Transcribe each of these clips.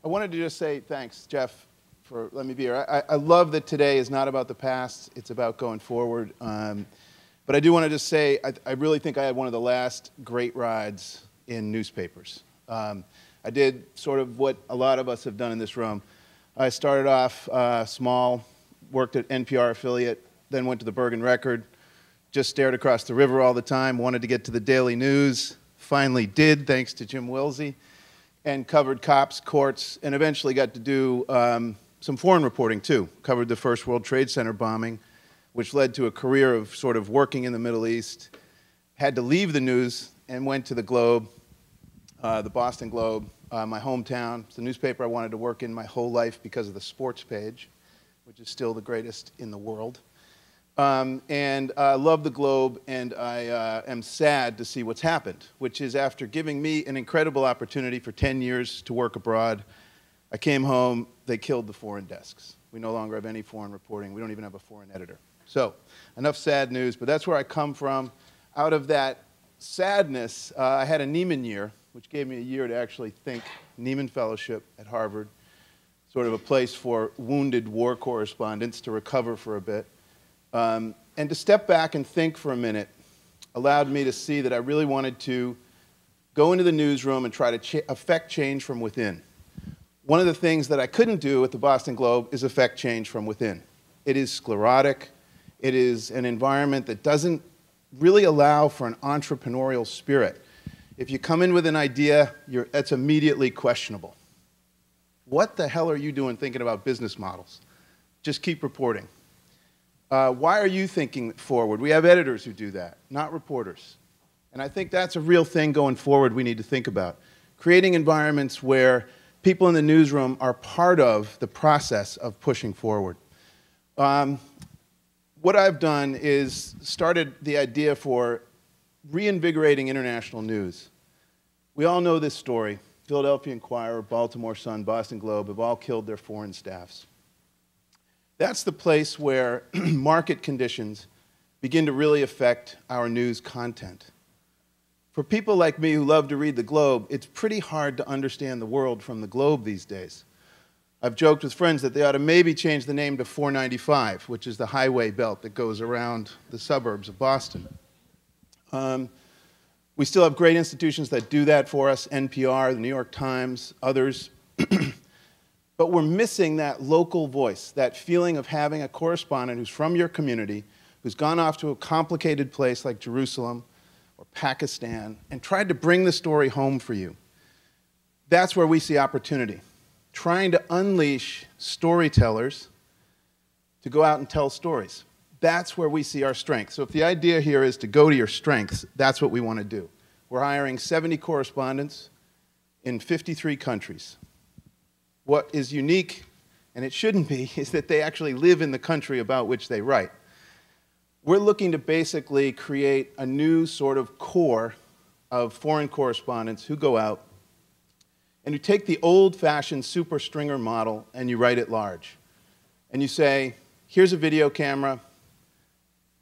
I wanted to just say thanks, Jeff, for letting me be here. I love that today is not about the past, it's about going forward. But I do want to just say, I really think I had one of the last great rides in newspapers. I did sort of what a lot of us have done in this room. I started off small, worked at NPR affiliate, then went to the Bergen Record, just stared across the river all the time, wanted to get to the Daily News, finally did, thanks to Jim Wilsey, and covered cops, courts, and eventually got to do some foreign reporting too. Covered the first World Trade Center bombing, which led to a career of sort of working in the Middle East. Had to leave the news and went to the Globe, the Boston Globe, my hometown. It's the newspaper I wanted to work in my whole life because of the sports page, which is still the greatest in the world. And I love the Globe, and I am sad to see what's happened, which is after giving me an incredible opportunity for 10 years to work abroad, I came home, they killed the foreign desks. We no longer have any foreign reporting. We don't even have a foreign editor. So, enough sad news, but that's where I come from. Out of that sadness, I had a Nieman year, which gave me a year to actually think, Nieman Fellowship at Harvard, sort of a place for wounded war correspondents to recover for a bit. And to step back and think for a minute allowed me to see that I really wanted to go into the newsroom and try to affect change from within. One of the things that I couldn't do at the Boston Globe is affect change from within. It is sclerotic. It is an environment that doesn't really allow for an entrepreneurial spirit. If you come in with an idea, it's immediately questionable. What the hell are you doing thinking about business models? Just keep reporting. Why are you thinking forward? We have editors who do that, not reporters. And I think that's a real thing going forward we need to think about. Creating environments where people in the newsroom are part of the process of pushing forward. What I've done is started the idea for reinvigorating international news. We all know this story. Philadelphia Inquirer, Baltimore Sun, Boston Globe have all killed their foreign staffs. That's the place where market conditions begin to really affect our news content. For people like me who love to read the Globe, it's pretty hard to understand the world from the Globe these days. I've joked with friends that they ought to maybe change the name to 495, which is the highway belt that goes around the suburbs of Boston. We still have great institutions that do that for us, NPR, the New York Times, others. But we're missing that local voice, that feeling of having a correspondent who's from your community, who's gone off to a complicated place like Jerusalem or Pakistan and tried to bring the story home for you. That's where we see opportunity. Trying to unleash storytellers to go out and tell stories. That's where we see our strength. So if the idea here is to go to your strengths, that's what we want to do. We're hiring 70 correspondents in 53 countries. What is unique, and it shouldn't be, is that they actually live in the country about which they write. We're looking to basically create a new sort of core of foreign correspondents who go out and you take the old-fashioned super stringer model and you write it large. And you say, here's a video camera,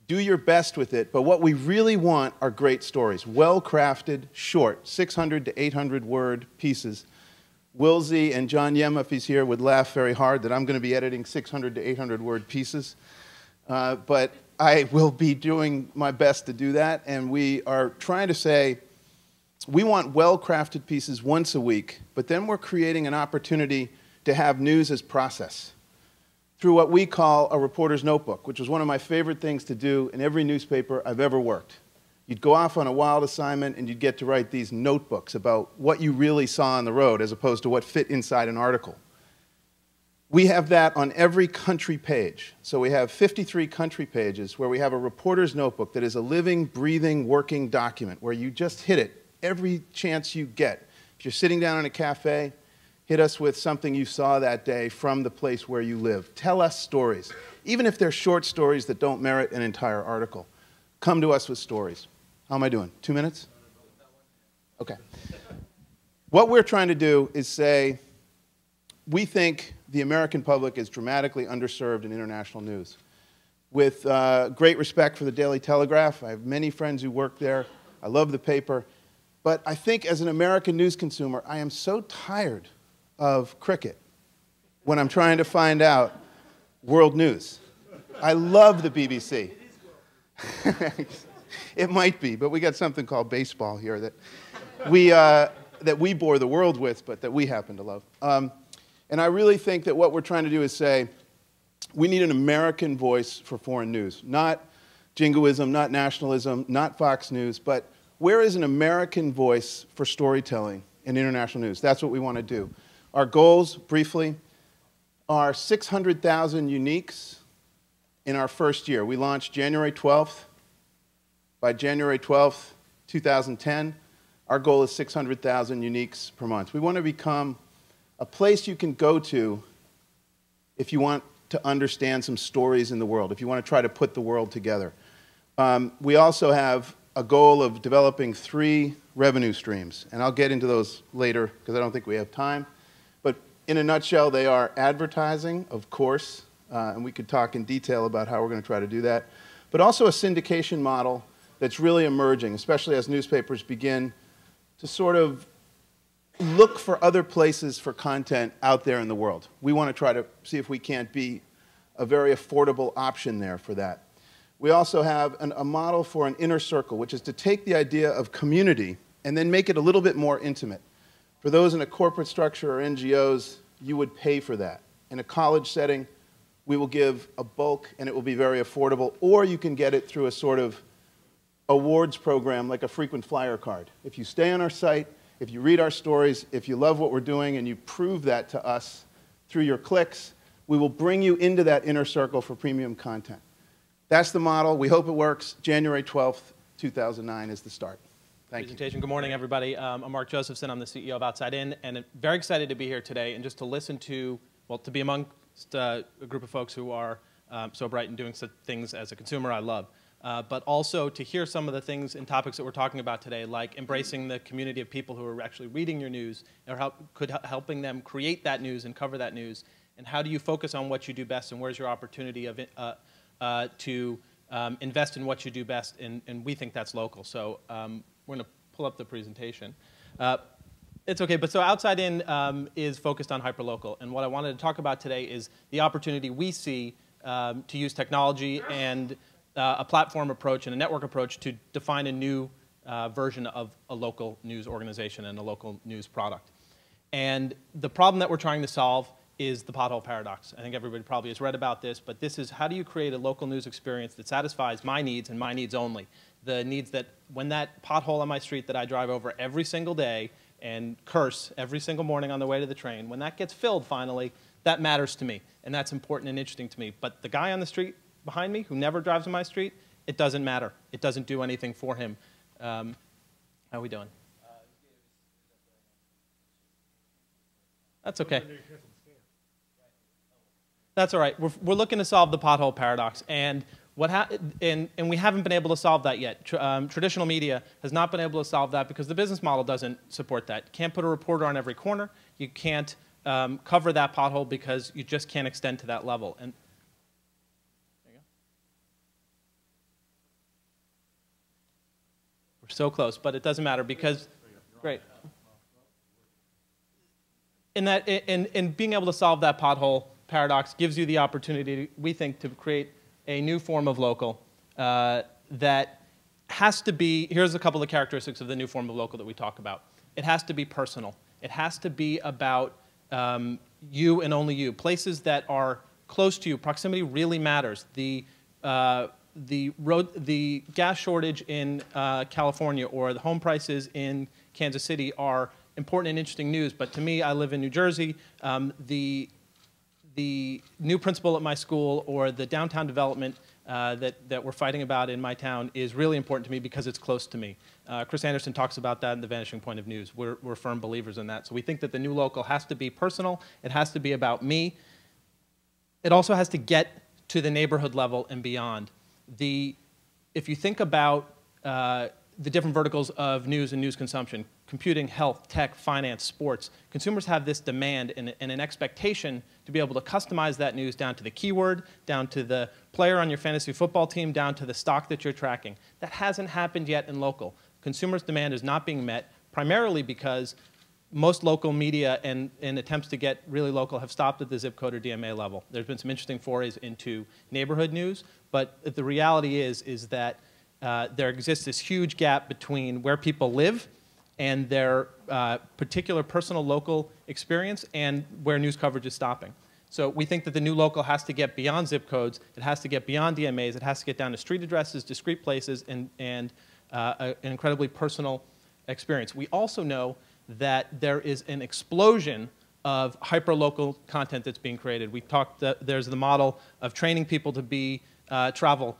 do your best with it, but what we really want are great stories, well-crafted, short, 600 to 800 word pieces. Wilsey and John Yem, if he's here, would laugh very hard that I'm going to be editing 600 to 800 word pieces. But I will be doing my best to do that, and we are trying to say, we want well-crafted pieces once a week, but then we're creating an opportunity to have news as process through what we call a reporter's notebook, which was one of my favorite things to do in every newspaper I've ever worked. You'd go off on a wild assignment and you'd get to write these notebooks about what you really saw on the road as opposed to what fit inside an article. We have that on every country page. So we have 53 country pages where we have a reporter's notebook that is a living, breathing, working document where you just hit it every chance you get. If you're sitting down in a cafe, hit us with something you saw that day from the place where you live. Tell us stories, even if they're short stories that don't merit an entire article. Come to us with stories. How am I doing? 2 minutes? Okay. What we're trying to do is say, we think the American public is dramatically underserved in international news. With great respect for the Daily Telegraph, I have many friends who work there. I love the paper. But I think as an American news consumer, I am so tired of cricket when I'm trying to find out world news. I love the BBC. It might be, but we got something called baseball here that we bore the world with, but that we happen to love. And I really think that what we're trying to do is say, we need an American voice for foreign news, not jingoism, not nationalism, not Fox News, but where is an American voice for storytelling in international news? That's what we want to do. Our goals, briefly, are 600,000 uniques in our first year. We launched January 12th. By January 12th, 2010, our goal is 600,000 uniques per month. We want to become a place you can go to if you want to understand some stories in the world, if you want to try to put the world together. We also have a goal of developing 3 revenue streams, and I'll get into those later because I don't think we have time. But in a nutshell, they are advertising, of course, and we could talk in detail about how we're going to try to do that, but also a syndication model that's really emerging, especially as newspapers begin to sort of look for other places for content out there in the world. We want to try to see if we can't be a very affordable option there for that. We also have a model for an inner circle, which is to take the idea of community and then make it a little bit more intimate. For those in a corporate structure or NGOs, you would pay for that. In a college setting, we will give a bulk and it will be very affordable, or you can get it through a sort of awards program like a frequent flyer card. If you stay on our site, if you read our stories, if you love what we're doing and you prove that to us through your clicks, we will bring you into that inner circle for premium content. That's the model. We hope it works. January 12th, 2009 is the start. Thank you. Good morning, everybody. I'm Mark Josephson. I'm the CEO of Outside In, and very excited to be here today and just to listen to, well, to be amongst a group of folks who are so bright and doing such things as a consumer I love. But also to hear some of the things and topics that we're talking about today, like embracing the community of people who are actually reading your news, or helping them create that news and cover that news, and how do you focus on what you do best, and where's your opportunity to invest in what you do best, and we think that's local. So we're going to pull up the presentation. It's okay, but so Outside In is focused on hyperlocal, and what I wanted to talk about today is the opportunity we see to use technology and a platform approach and a network approach to define a new version of a local news organization and a local news product. And the problem that we're trying to solve is the pothole paradox. I think everybody probably has read about this, but this is how do you create a local news experience that satisfies my needs and my needs only. The needs that when that pothole on my street that I drive over every single day and curse every single morning on the way to the train, when that gets filled finally, that matters to me, and that's important and interesting to me. But the guy on the street behind me who never drives on my street, it doesn't matter. It doesn't do anything for him. How are we doing? That's okay. That's all right. We're looking to solve the pothole paradox, and and we haven't been able to solve that yet. Traditional media has not been able to solve that because the business model doesn't support that. You can't put a reporter on every corner. You can't cover that pothole because you just can't extend to that level. And there you go. We're so close, but it doesn't matter because great. In being able to solve that pothole paradox gives you the opportunity, we think, to create a new form of local that has to be, here's a couple of characteristics of the new form of local that we talk about. It has to be personal. It has to be about you and only you. Places that are close to you, proximity really matters. The gas shortage in California or the home prices in Kansas City are important and interesting news, but to me, I live in New Jersey. The new principal at my school or the downtown development that we're fighting about in my town is really important to me because it's close to me. Chris Anderson talks about that in The Vanishing Point of News. We're firm believers in that. So we think that the new local has to be personal. It has to be about me. It also has to get to the neighborhood level and beyond. If you think about the different verticals of news and news consumption, computing, health, tech, finance, sports, consumers have this demand and an expectation to be able to customize that news down to the keyword, down to the player on your fantasy football team, down to the stock that you're tracking. That hasn't happened yet in local. Consumers' demand is not being met primarily because most local media and attempts to get really local have stopped at the zip code or DMA level. There's been some interesting forays into neighborhood news, but the reality is that there exists this huge gap between where people live and their particular personal local experience and where news coverage is stopping. So we think that the new local has to get beyond zip codes, it has to get beyond DMAs, it has to get down to street addresses, discrete places, and an incredibly personal experience. We also know that there is an explosion of hyper-local content that's being created. We talked, there's the model of training people to be travel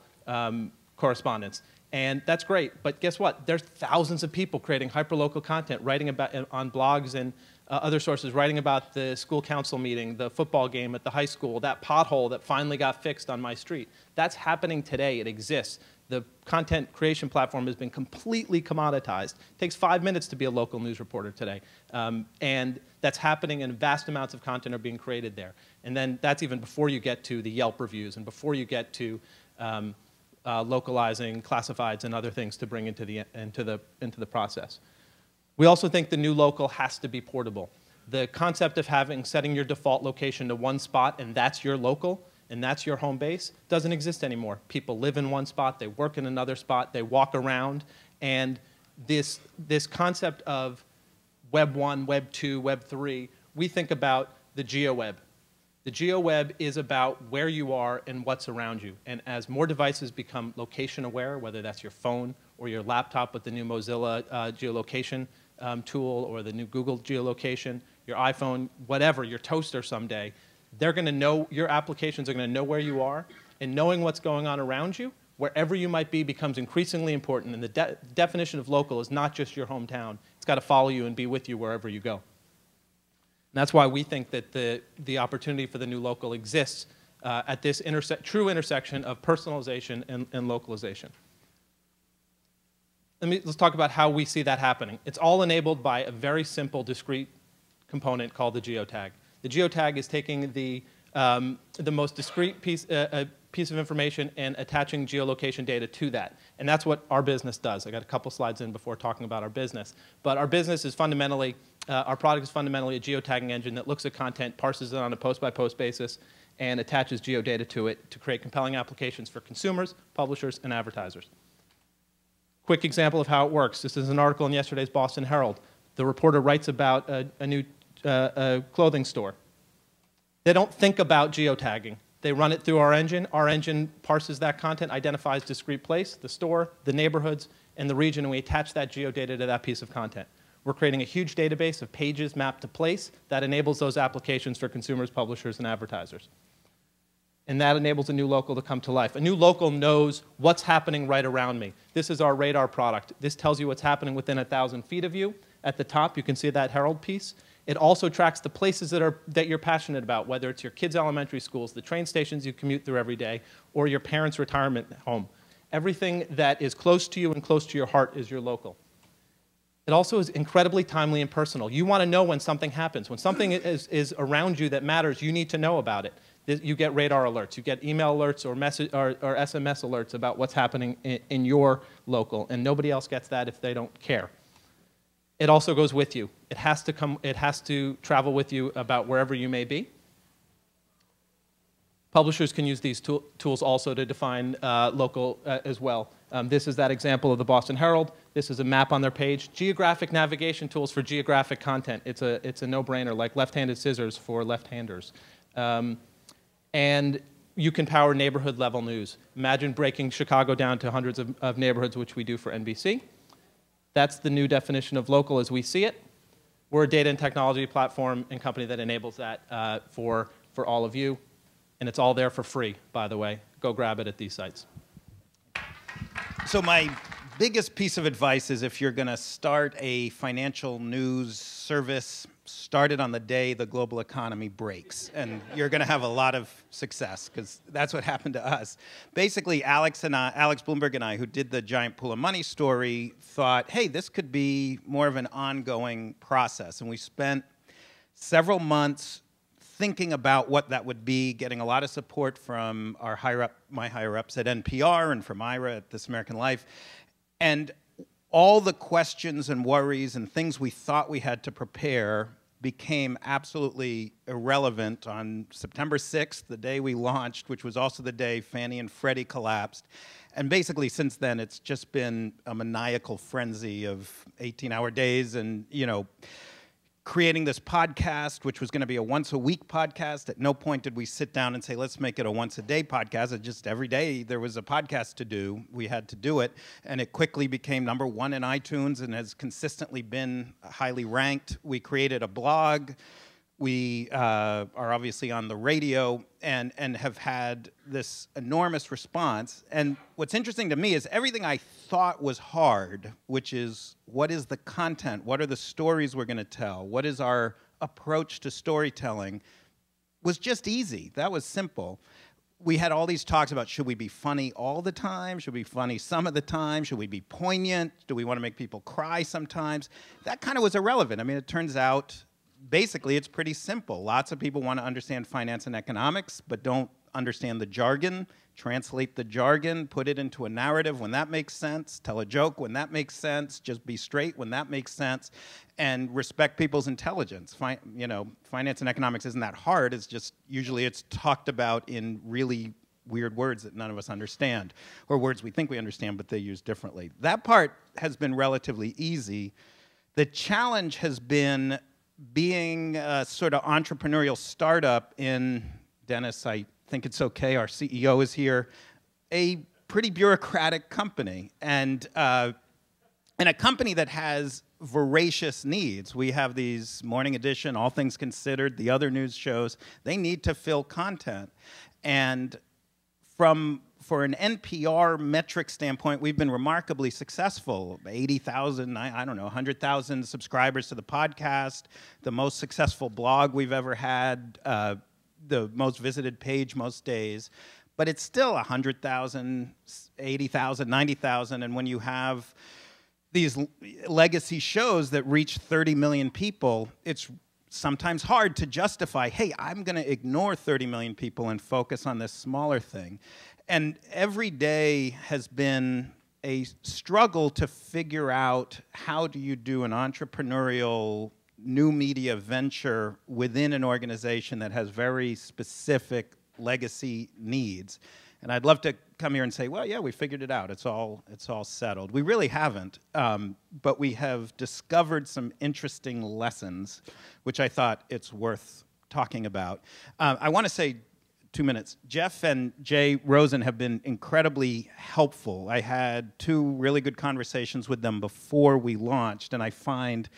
correspondents. And that's great, but guess what? There's thousands of people creating hyperlocal content, writing about on blogs and other sources, writing about the school council meeting, the football game at the high school, that pothole that finally got fixed on my street. That's happening today. It exists. The content creation platform has been completely commoditized. It takes 5 minutes to be a local news reporter today. And that's happening, and vast amounts of content are being created there. And then that's even before you get to the Yelp reviews and before you get to localizing classifieds and other things to bring into the process. We also think the new local has to be portable. The concept of setting your default location to one spot and that's your local and that's your home base doesn't exist anymore. People live in one spot, they work in another spot, they walk around, and this concept of Web 1, Web 2, Web 3, we think about the GeoWeb. The GeoWeb is about where you are and what's around you. And as more devices become location aware, whether that's your phone or your laptop with the new Mozilla geolocation tool or the new Google geolocation, your iPhone, whatever, your toaster someday, they're going to know, your applications are going to know where you are, and knowing what's going on around you, wherever you might be, becomes increasingly important. And the definition of local is not just your hometown. It's got to follow you and be with you wherever you go. And that's why we think that the opportunity for the new local exists at this true intersection of personalization and localization. Let's talk about how we see that happening. It's all enabled by a very simple, discrete component called the geotag. The geotag is taking the most discrete piece of information and attaching geolocation data to that. And that's what our business does. I got a couple slides in before talking about our business. But our business is fundamentally, our product is fundamentally a geotagging engine that looks at content, parses it on a post-by-post basis, and attaches geodata to it to create compelling applications for consumers, publishers, and advertisers. Quick example of how it works. This is an article in yesterday's Boston Herald. The reporter writes about a new clothing store. They don't think about geotagging. They run it through our engine. Our engine parses that content, identifies discrete place, the store, the neighborhoods, and the region, and we attach that geodata to that piece of content. We're creating a huge database of pages mapped to place that enables those applications for consumers, publishers, and advertisers. And that enables a new local to come to life. A new local knows what's happening right around me. This is our radar product. This tells you what's happening within 1,000 feet of you. At the top, you can see that Herald piece. It also tracks the places that you're passionate about, whether it's your kids' elementary schools, the train stations you commute through every day, or your parents' retirement home. Everything that is close to you and close to your heart is your local. It also is incredibly timely and personal. You want to know when something happens. When something is around you that matters, you need to know about it. You get radar alerts, you get email alerts or SMS alerts about what's happening in your local, and nobody else gets that if they don't care. It also goes with you. It has to travel with you about wherever you may be. Publishers can use these tools also to define local as well. This is that example of the Boston Herald. This is a map on their page. Geographic navigation tools for geographic content. It's a no-brainer, like left-handed scissors for left-handers. And you can power neighborhood-level news. Imagine breaking Chicago down to hundreds of neighborhoods, which we do for NBC. That's the new definition of local as we see it. We're a data and technology platform and company that enables that for all of you. And it's all there for free, by the way. Go grab it at these sites. So my biggest piece of advice is if you're going to start a financial news service, start it on the day the global economy breaks. And you're going to have a lot of success, because that's what happened to us. Basically, Alex Bloomberg and I, who did the giant pool of money story, thought, hey, this could be more of an ongoing process. And we spent several months thinking about what that would be, getting a lot of support from my higher-ups at NPR and from Ira at This American Life. And all the questions and worries and things we thought we had to prepare became absolutely irrelevant on September 6th, the day we launched, which was also the day Fannie and Freddie collapsed. And basically, since then, it's just been a maniacal frenzy of 18-hour days and, you know, creating this podcast, which was going to be a once-a-week podcast. At no point did we sit down and say, let's make it a once-a-day podcast. It just every day there was a podcast to do. We had to do it. And it quickly became #1 in iTunes and has consistently been highly ranked. We created a blog. We are obviously on the radio and have had this enormous response. And what's interesting to me is everything I thought was hard, which is what is the content? What are the stories we're going to tell? What is our approach to storytelling? Was just easy. That was simple. We had all these talks about should we be funny all the time? Should we be funny some of the time? Should we be poignant? Do we want to make people cry sometimes? That kind of was irrelevant. I mean, it turns out basically, it's pretty simple. Lots of people want to understand finance and economics, but don't understand the jargon. Translate the jargon, put it into a narrative when that makes sense, tell a joke when that makes sense, just be straight when that makes sense, and respect people's intelligence. You know, finance and economics isn't that hard. It's just usually it's talked about in really weird words that none of us understand, or words we think we understand, but they use differently. That part has been relatively easy. The challenge has been being a sort of entrepreneurial startup in, Dennis, I think it's okay, our CEO is here, a pretty bureaucratic company, and a company that has voracious needs. We have these Morning Edition, All Things Considered, the other news shows. They need to fill content. And for an NPR metric standpoint, we've been remarkably successful. 80,000, I don't know, 100,000 subscribers to the podcast, the most successful blog we've ever had, the most visited page most days. But it's still 100,000, 80,000, 90,000, and when you have these legacy shows that reach 30 million people, it's sometimes hard to justify, hey, I'm going to ignore 30 million people and focus on this smaller thing. And every day has been a struggle to figure out how do you do an entrepreneurial new media venture within an organization that has very specific legacy needs. And I'd love to come here and say, well, yeah, we figured it out. It's all settled. We really haven't, but we have discovered some interesting lessons, which I thought it's worth talking about. I want to say 2 minutes. Jeff and Jay Rosen have been incredibly helpful. I had 2 really good conversations with them before we launched, and I find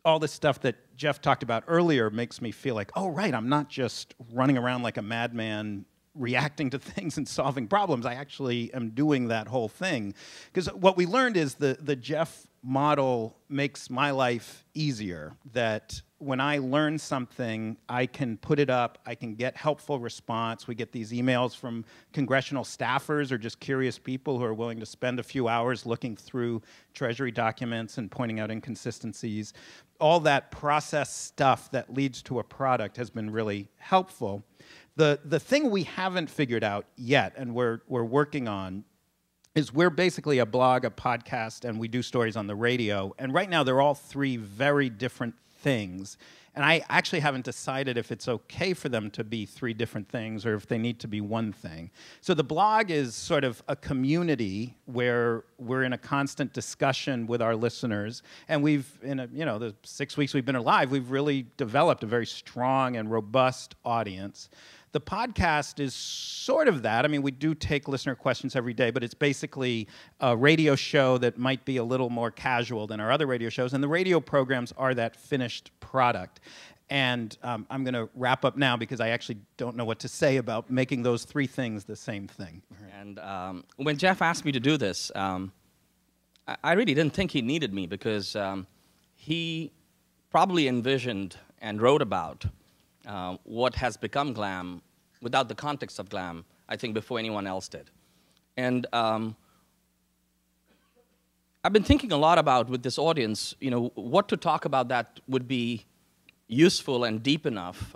all the stuff that Jeff talked about earlier makes me feel like, oh, right, I'm not just running around like a madman reacting to things and solving problems. I actually am doing that whole thing. Because what we learned is the Jeff model makes my life easier, that when I learn something, I can put it up, I can get helpful response. We get these emails from congressional staffers or just curious people who are willing to spend a few hours looking through Treasury documents and pointing out inconsistencies. All that process stuff that leads to a product has been really helpful. The thing we haven't figured out yet, and we're working on, is we're basically a blog, a podcast, and we do stories on the radio. And right now, they're all 3 very different things. And I actually haven't decided if it's okay for them to be 3 different things or if they need to be one thing. So the blog is sort of a community where we're in a constant discussion with our listeners. And we've, the 6 weeks we've been alive, we've really developed a very strong and robust audience. The podcast is sort of that. I mean, we do take listener questions every day, but it's basically a radio show that might be a little more casual than our other radio shows. And the radio programs are that finished product. And I'm going to wrap up now because I actually don't know what to say about making those 3 things the same thing. And when Jeff asked me to do this, I really didn't think he needed me because he probably envisioned and wrote about what has become glam without the context of glam, I think, before anyone else did. And I've been thinking a lot about, with this audience, what to talk about that would be useful and deep enough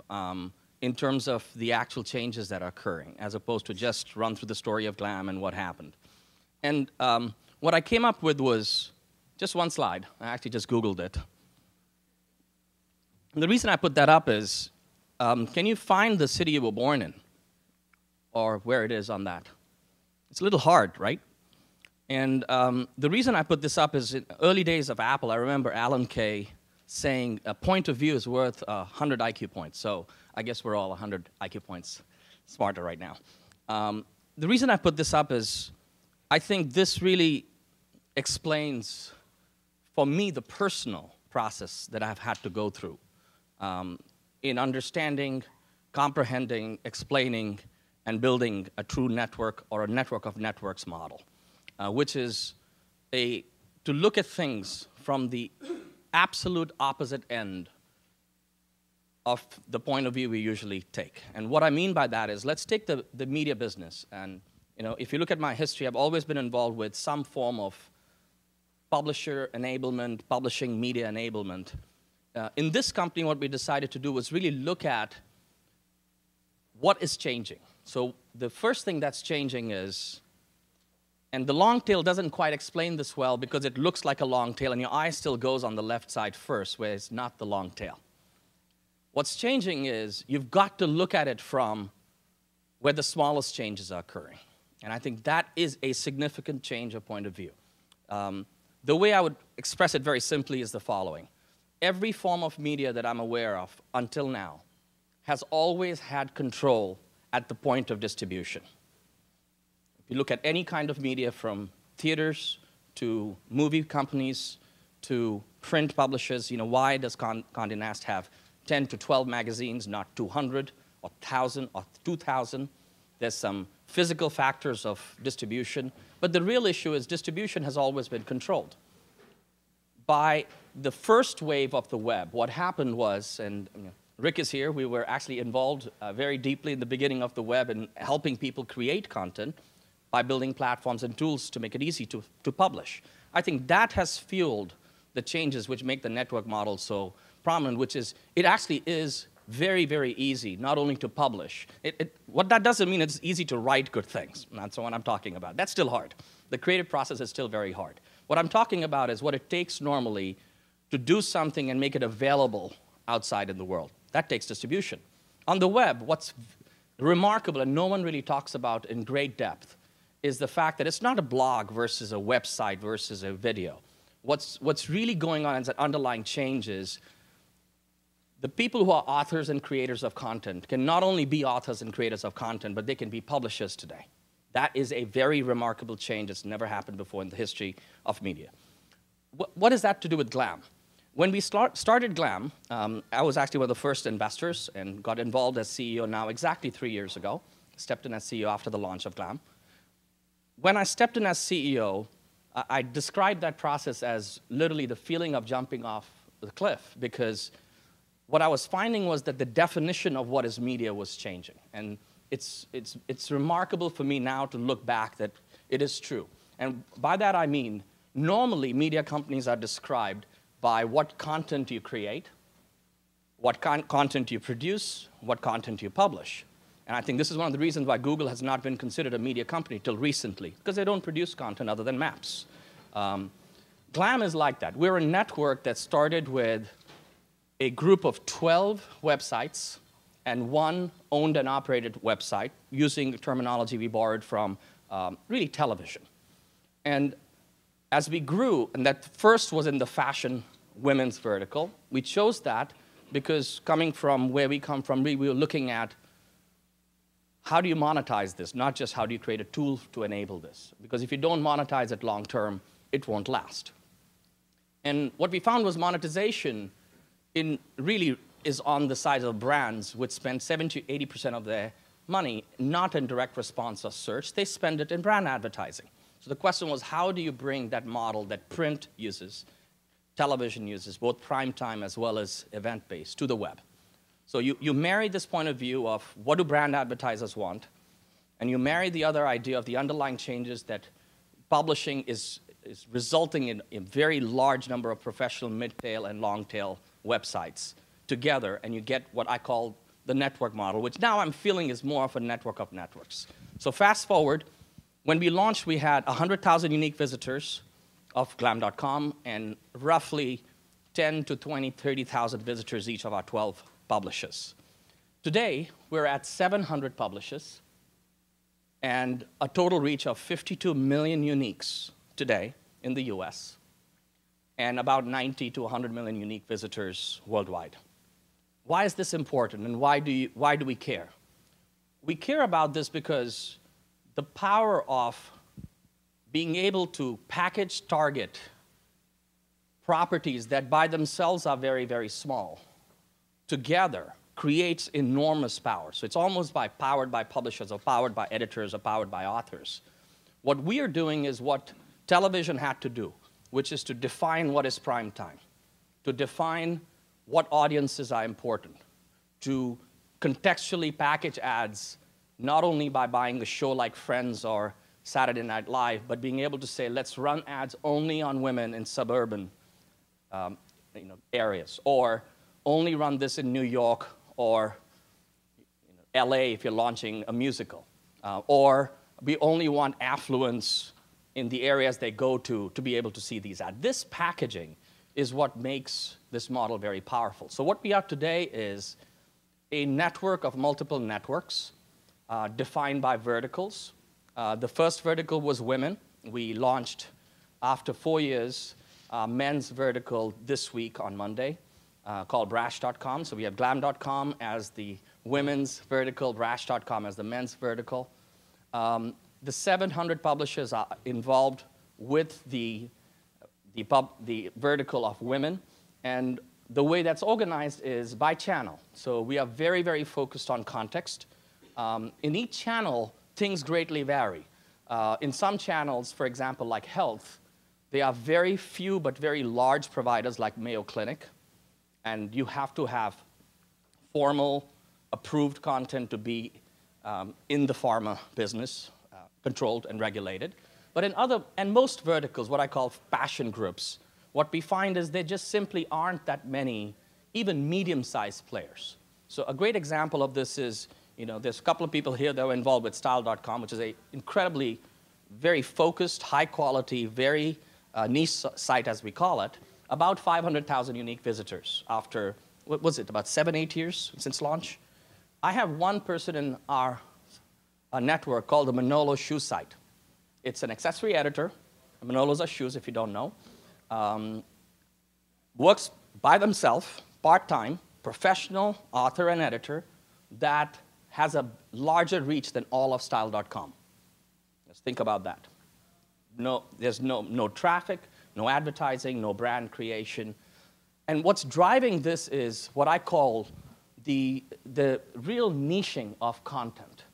in terms of the actual changes that are occurring, as opposed to just run through the story of glam and what happened. And what I came up with was Just one slide. I actually just Googled it. And the reason I put that up is, can you find the city you were born in? Or where it is on that? It's a little hard, right? And the reason I put this up is in early days of Apple, I remember Alan Kay saying a point of view is worth 100 IQ points. So I guess we're all 100 IQ points smarter right now. The reason I put this up is I think this really explains, for me, the personal process that I've had to go through in understanding, comprehending, explaining, and building a true network or a network of networks model, which is to look at things from the absolute opposite end of the point of view we usually take. And what I mean by that is, let's take the media business. And if you look at my history, I've always been involved with some form of publisher enablement, publishing media enablement. In this company, what we decided to do was really look at what is changing. So the first thing that's changing is, and the long tail doesn't quite explain this well because it looks like a long tail and your eye still goes on the left side first, where it's not the long tail. What's changing is you've got to look at it from where the smallest changes are occurring. And I think that is a significant change of point of view. The way I would express it very simply is the following. Every form of media that I'm aware of until now has always had control at the point of distribution. If you look at any kind of media, from theaters to movie companies to print publishers, why does Condé Nast have 10 to 12 magazines, not 200 or 1,000 or 2,000? There's some physical factors of distribution, but the real issue is distribution has always been controlled. By the first wave of the web, what happened was, and Rick is here, we were actually involved very deeply in the beginning of the web in helping people create content by building platforms and tools to make it easy to publish. I think that has fueled the changes which make the network model so prominent, which is, it actually is very, very easy, not only to publish. What that doesn't mean it's easy to write good things. That's what I'm talking about. That's still hard. The creative process is still very hard. What I'm talking about is what it takes normally to do something and make it available outside in the world. That takes distribution. On the web, what's remarkable, and no one really talks about in great depth, is the fact that it's not a blog versus a website versus a video. What's really going on as an underlying change is the people who are authors and creators of content can not only be authors and creators of content, but they can be publishers today. That is a very remarkable change. It's never happened before in the history of media. What has that to do with GLAM? When we started GLAM, I was actually one of the first investors and got involved as CEO now exactly 3 years ago. Stepped in as CEO after the launch of GLAM. When I stepped in as CEO, I described that process as literally the feeling of jumping off the cliff, because what I was finding was that the definition of what is media was changing. And it's remarkable for me now to look back that it is true. And by that I mean, normally media companies are described by what content you create, what content you produce, what content you publish. And I think this is one of the reasons why Google has not been considered a media company till recently, because they don't produce content other than maps. GLAM is like that. We're a network that started with a group of 12 websites and one owned and operated website using the terminology we borrowed from really television. And as we grew, and that first was in the fashion women's vertical, we chose that because coming from where we come from, we were looking at how do you monetize this, not just how do you create a tool to enable this. Because if you don't monetize it long term, it won't last. And what we found was monetization really is on the side of brands, which spend 70 to 80% of their money not in direct response or search. They spend it in brand advertising. So the question was, how do you bring that model that print uses, television uses, both prime time as well as event-based, to the web? So you marry this point of view of what do brand advertisers want, and you marry the other idea of the underlying changes that publishing is resulting in a very large number of professional mid-tail and long-tail websites together, and you get what I call the network model, which now I'm feeling is more of a network of networks. So fast forward, when we launched, we had 100,000 unique visitors of glam.com and roughly 10 to 20, 30,000 visitors each of our 12 publishers. Today, we're at 700 publishers and a total reach of 52 million uniques today in the US, and about 90 to 100 million unique visitors worldwide. Why is this important, and why do we care? We care about this because the power of being able to package, target properties that by themselves are very, very small, together creates enormous power. So it's almost powered by publishers, or powered by editors, or powered by authors. What we are doing is what television had to do, which is to define what is prime time, to define what audiences are important, to contextually package ads, not only by buying a show like Friends or Saturday Night Live, but being able to say, let's run ads only on women in suburban areas, or only run this in New York or LA if you're launching a musical, or we only want affluence in the areas they go to be able to see these ads. This packaging is what makes this model very powerful. So what we are today is a network of multiple networks defined by verticals. The first vertical was women. We launched, after 4 years, men's vertical this week on Monday called brash.com. So we have glam.com as the women's vertical, brash.com as the men's vertical. The 700 publishers are involved with the vertical of women. And the way that's organized is by channel. So we are very, very focused on context. In each channel, things greatly vary. In some channels, for example, like health, they are very few but very large providers like Mayo Clinic. And you have to have formal, approved content to be in the pharma business, controlled and regulated. But in most verticals, what I call passion groups, what we find is there just simply aren't that many, even medium-sized players. So a great example of this is, there's a couple of people here that were involved with style.com, which is an incredibly, very focused, high-quality, very niche site, as we call it, about 500,000 unique visitors after, what was it, about 7, 8 years since launch? I have one person in our network called the Manolo Shoe Site. It's an accessory editor. Manolos are shoes, if you don't know. Works by themselves, part-time, professional author and editor that has a larger reach than all of style.com. Let's think about that. There's no traffic, no advertising, no brand creation. And what's driving this is what I call the real niching of content.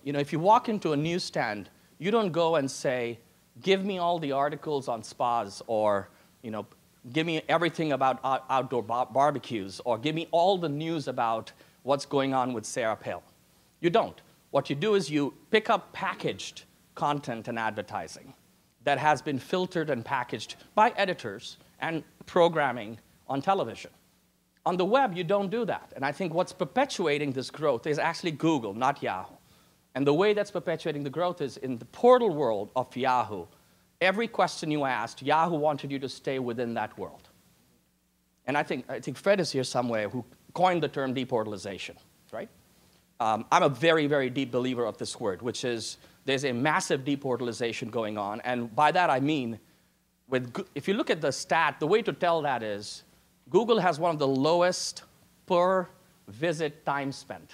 If you walk into a newsstand, you don't go and say, give me all the articles on spas, or give me everything about outdoor barbecues, or give me all the news about what's going on with Sarah Palin. You don't. What you do is you pick up packaged content and advertising that has been filtered and packaged by editors and programming on television. On the web, you don't do that. And I think what's perpetuating this growth is actually Google, not Yahoo. And the way that's perpetuating the growth is in the portal world of Yahoo. Every question you asked, Yahoo wanted you to stay within that world. And I think Fred is here somewhere who coined the term deportalization, right? I'm a very, very deep believer of this word, which is there's a massive deportalization going on. And by that I mean, if you look at the stat, the way to tell that is Google has one of the lowest per visit time spent.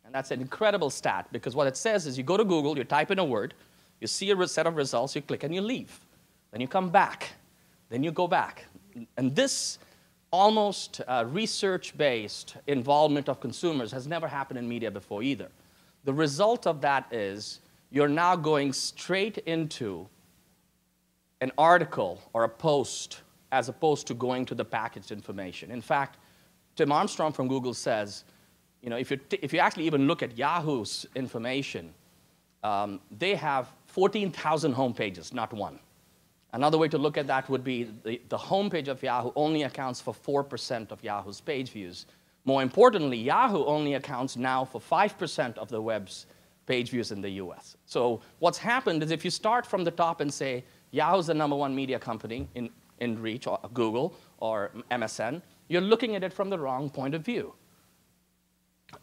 And that's an incredible stat, because what it says is you go to Google, you type in a word, you see a set of results, you click and you leave. Then you come back, then you go back. And this almost research-based involvement of consumers has never happened in media before either. The result of that is you're now going straight into an article or a post as opposed to going to the packaged information. In fact, Tim Armstrong from Google says, if you actually even look at Yahoo's information, they have 14,000 homepages, not one. Another way to look at that would be the homepage of Yahoo only accounts for 4% of Yahoo's page views. More importantly, Yahoo only accounts now for 5% of the web's page views in the US. So what's happened is if you start from the top and say, Yahoo's the #1 media company in reach, or Google or MSN, you're looking at it from the wrong point of view.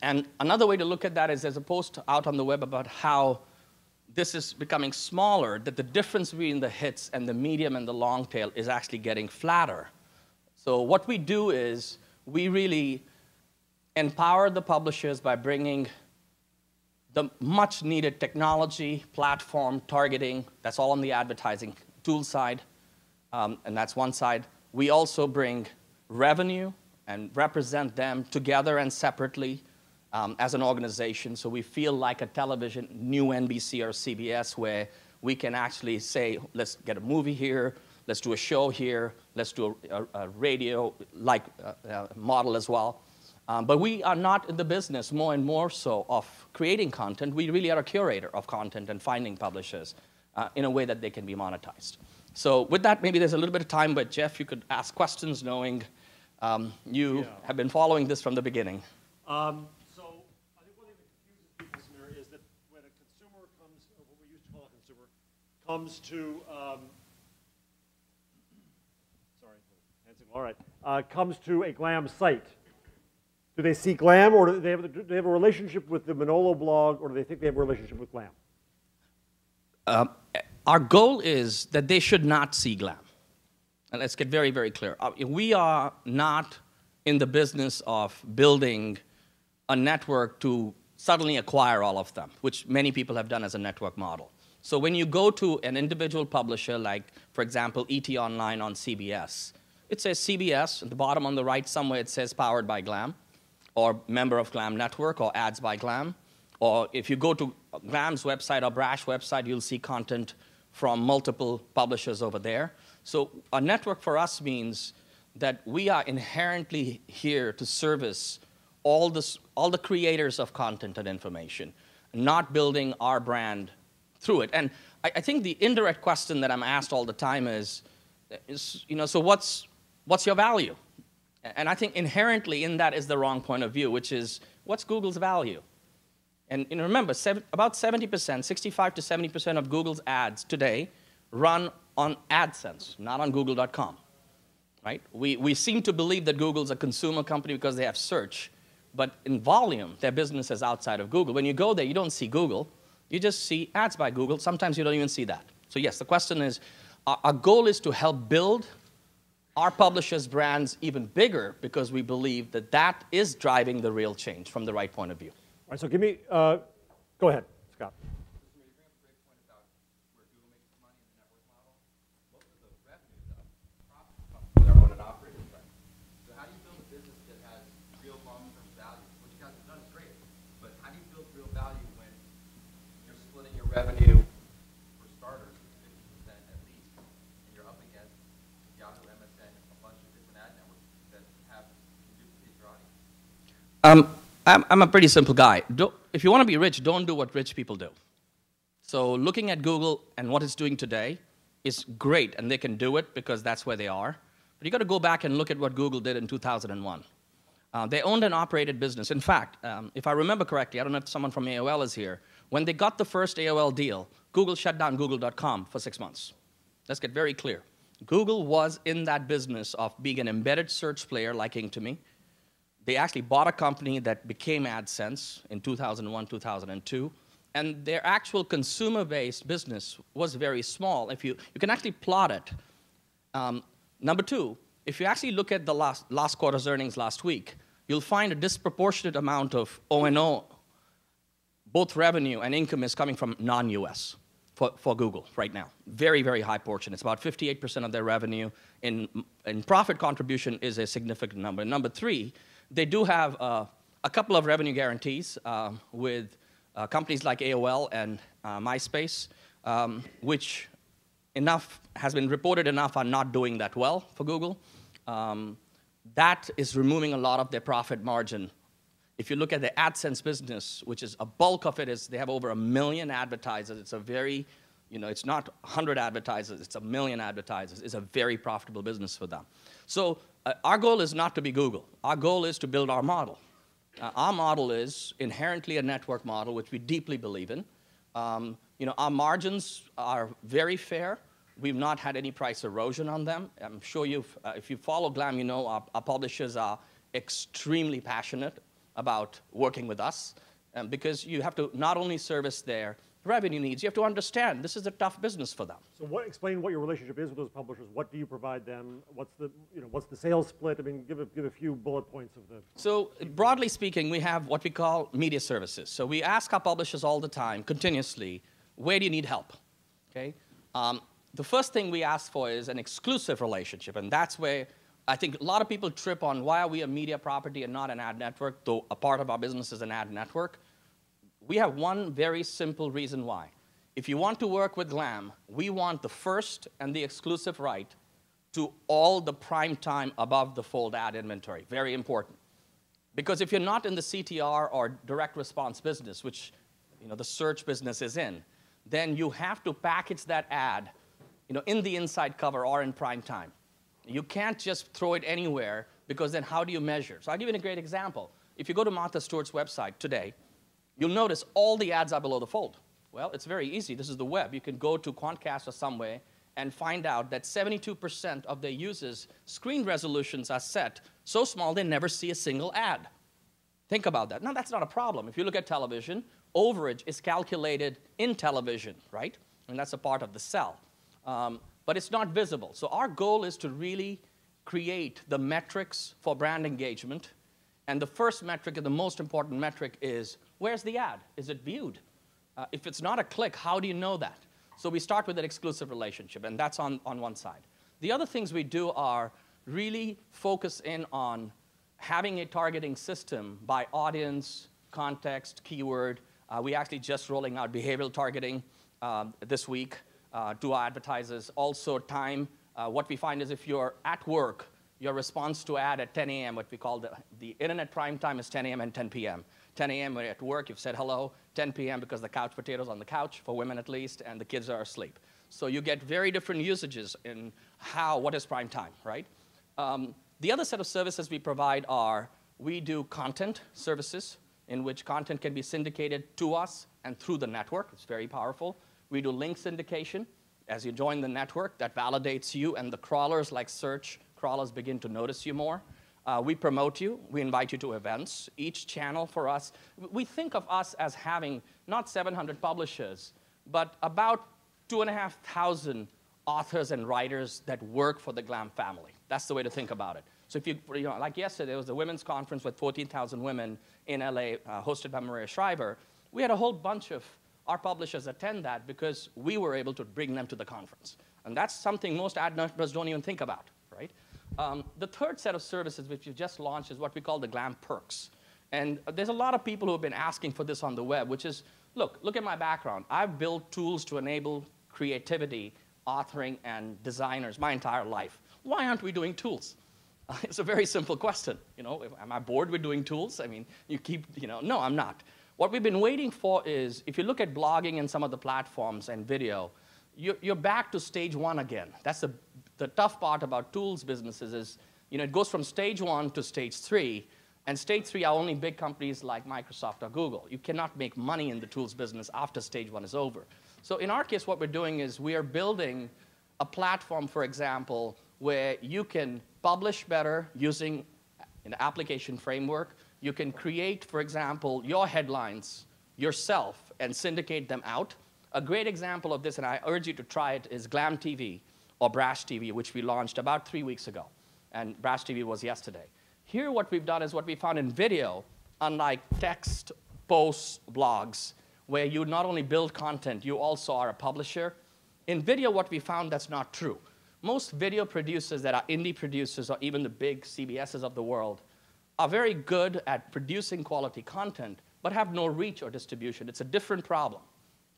And another way to look at that is there's a post out on the web about how this is becoming smaller, that the difference between the hits and the medium and the long tail is actually getting flatter. So what we do is we really empower the publishers by bringing the much needed technology, platform, targeting. That's all on the advertising tool side, and that's one side. We also bring revenue and represent them together and separately as an organization, so we feel like a television, new NBC or CBS, where we can actually say, let's get a movie here, let's do a show here, let's do a radio-like model as well. But we are not in the business, more and more so, of creating content. We really are a curator of content and finding publishers in a way that they can be monetized. So with that, maybe there's a little bit of time, but Jeff, you could ask questions knowing you have been following this from the beginning. So I think one thing that confuses people, Samir, is that when a consumer comes, or what we used to call a consumer, comes to, comes to a Glam site, do they see Glam, or do they have a relationship with the Manolo blog, or do they think they have a relationship with Glam? Our goal is that they should not see Glam. And let's get very, very clear. We are not in the business of building a network to suddenly acquire all of them, which many people have done as a network model. So when you go to an individual publisher, like, for example, ET Online on CBS, it says CBS, at the bottom on the right somewhere it says powered by Glam, or member of Glam Network, or ads by Glam. Or if you go to Glam's website or Brash website, you'll see content from multiple publishers over there. So a network for us means that we are inherently here to service all the creators of content and information, not building our brand through it. And I think the indirect question that I'm asked all the time is so what's your value? And I think inherently in that is the wrong point of view, which is, what's Google's value? And remember, about 70%, 65 to 70% of Google's ads today run on AdSense, not on Google.com. Right? We seem to believe that Google's a consumer company because they have search, but in volume, their business is outside of Google. When you go there, you don't see Google. You just see ads by Google. Sometimes you don't even see that. So yes, the question is, our goal is to help build our publishers' brands even bigger because we believe that that is driving the real change from the right point of view. All right, so give me, go ahead, Scott. Revenue for starters is 50% at least, and you're up against Yahoo, MSN, a bunch of different ad networks that have duplicate your audience. I'm a pretty simple guy. If you want to be rich, don't do what rich people do. So looking at Google and what it's doing today is great, and they can do it because that's where they are. But you got to go back and look at what Google did in 2001. They owned and operated business. In fact, if I remember correctly, I don't know if someone from AOL is here, when they got the first AOL deal, Google shut down Google.com for 6 months. Let's get very clear. Google was in that business of being an embedded search player like Inktomi. They actually bought a company that became AdSense in 2001, 2002. And their actual consumer-based business was very small. If you can actually plot it. Number two, if you actually look at the last quarter's earnings last week, you'll find a disproportionate amount of O&O, both revenue and income is coming from non-US for Google right now. Very, very high portion. It's about 58% of their revenue. In profit contribution is a significant number. And number three, they do have a couple of revenue guarantees with companies like AOL and MySpace, which has been reported enough are not doing that well for Google. That is removing a lot of their profit margin. If you look at the AdSense business, which is a bulk of it, is they have over 1 million advertisers. It's a very, it's not 100 advertisers, it's 1 million advertisers. It's a very profitable business for them. So our goal is not to be Google. Our goal is to build our model. Our model is inherently a network model, which we deeply believe in. Our margins are very fair. We've not had any price erosion on them. I'm sure if you follow GLAM, you know our publishers are extremely passionate about working with us because you have to not only service their revenue needs, you have to understand this is a tough business for them. So explain what your relationship is with those publishers. What do you provide them? What's the sales split? I mean, give a few bullet points of the. So broadly speaking, we have what we call media services. So we ask our publishers all the time, continuously, where do you need help? Okay. The first thing we ask for is an exclusive relationship, and that's where I think a lot of people trip on why are we a media property and not an ad network, though a part of our business is an ad network. We have one very simple reason why. If you want to work with GLAM, we want the first and the exclusive right to all the prime time above the fold ad inventory. Very important. Because if you're not in the CTR or direct response business, which the search business is in, then you have to package that ad in the inside cover or in prime time. You can't just throw it anywhere because then how do you measure? So I'll give you a great example. If you go to Martha Stewart's website today, you'll notice all the ads are below the fold. Well, it's very easy. This is the web. You can go to Quantcast or somewhere and find out that 72% of their users' screen resolutions are set so small they never see a single ad. Think about that. Now, that's not a problem. If you look at television, overage is calculated in television, right? And that's a part of the cell. But it's not visible. So our goal is to really create the metrics for brand engagement. And the first metric and the most important metric is, where's the ad? Is it viewed? If it's not a click, how do you know that? So we start with an exclusive relationship, and that's on one side. The other things we do are really focus in on having a targeting system by audience, context, keyword. We actually just rolling out behavioral targeting this week to our advertisers. Also time. What we find is if you're at work, your response to ad at 10 a.m., what we call the internet prime time is 10 a.m. and 10 p.m. 10 a.m. when you're at work, you've said hello. 10 p.m. because the couch potato's on the couch, for women at least, and the kids are asleep. So you get very different usages in what is prime time, right? The other set of services we provide are, we do content services in which content can be syndicated to us and through the network. It's very powerful. We do link syndication. As you join the network, that validates you, and the crawlers like search crawlers begin to notice you more. We promote you. We invite you to events. Each channel for us, we think of us as having not 700 publishers, but about 2,500 authors and writers that work for the GLAM family. That's the way to think about it. So if like yesterday, there was a women's conference with 14,000 women in LA, hosted by Maria Shriver. We had a whole bunch of our publishers attend that because we were able to bring them to the conference. And that's something most ad networks don't even think about, right? The third set of services which we just launched is what we call the GLAM Perks. And there's a lot of people who have been asking for this on the web, which is, look at my background. I've built tools to enable creativity, authoring, and designers my entire life. Why aren't we doing tools? It's a very simple question. Am I bored with doing tools? I mean, no, I'm not. What we've been waiting for is, if you look at blogging and some of the platforms and video, you're back to stage one again. That's the tough part about tools businesses is, it goes from stage one to stage three, and stage three are only big companies like Microsoft or Google. You cannot make money in the tools business after stage one is over. So in our case, what we're doing is we are building a platform, for example, where you can publish better using an application framework. You can create, for example, your headlines yourself and syndicate them out. A great example of this, and I urge you to try it, is GLAM TV or Brash TV, which we launched about 3 weeks ago. And Brash TV was yesterday. Here what we've done is what we found in video, unlike text, posts, blogs, where you not only build content, you also are a publisher. In video, what we found that's not true. Most video producers that are indie producers or even the big CBSs of the world are very good at producing quality content, but have no reach or distribution. It's a different problem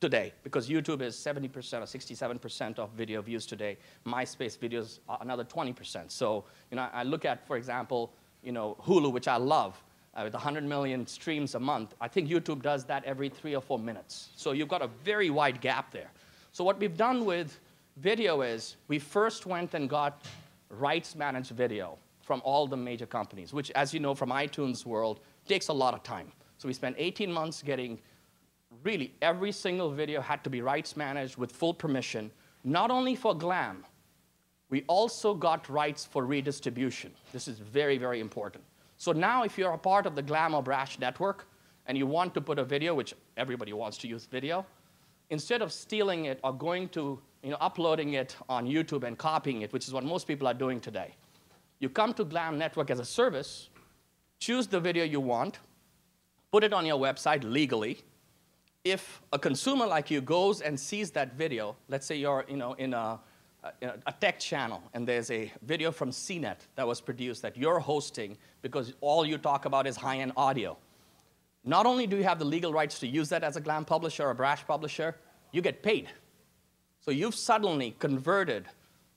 today because YouTube is 70% or 67% of video views today. MySpace videos are another 20%. So I look at, for example, Hulu, which I love, with 100 million streams a month. I think YouTube does that every 3 or 4 minutes. So you've got a very wide gap there. So what we've done with video is we first went and got rights-managed video from all the major companies, which, as you know, from iTunes world, takes a lot of time. So we spent 18 months getting really every single video had to be rights managed with full permission, Not only for GLAM, we also got rights for redistribution. This is very, very important. So now if you're a part of the GLAM or Brash network and you want to put a video, which everybody wants to use video, instead of stealing it or going to, uploading it on YouTube and copying it, which is what most people are doing today, you come to GLAM Network as a service, choose the video you want, put it on your website legally. If a consumer like you goes and sees that video, let's say you're in a tech channel and there's a video from CNET that was produced that you're hosting because all you talk about is high-end audio. Not only do you have the legal rights to use that as a GLAM publisher or a Brash publisher, you get paid. So you've suddenly converted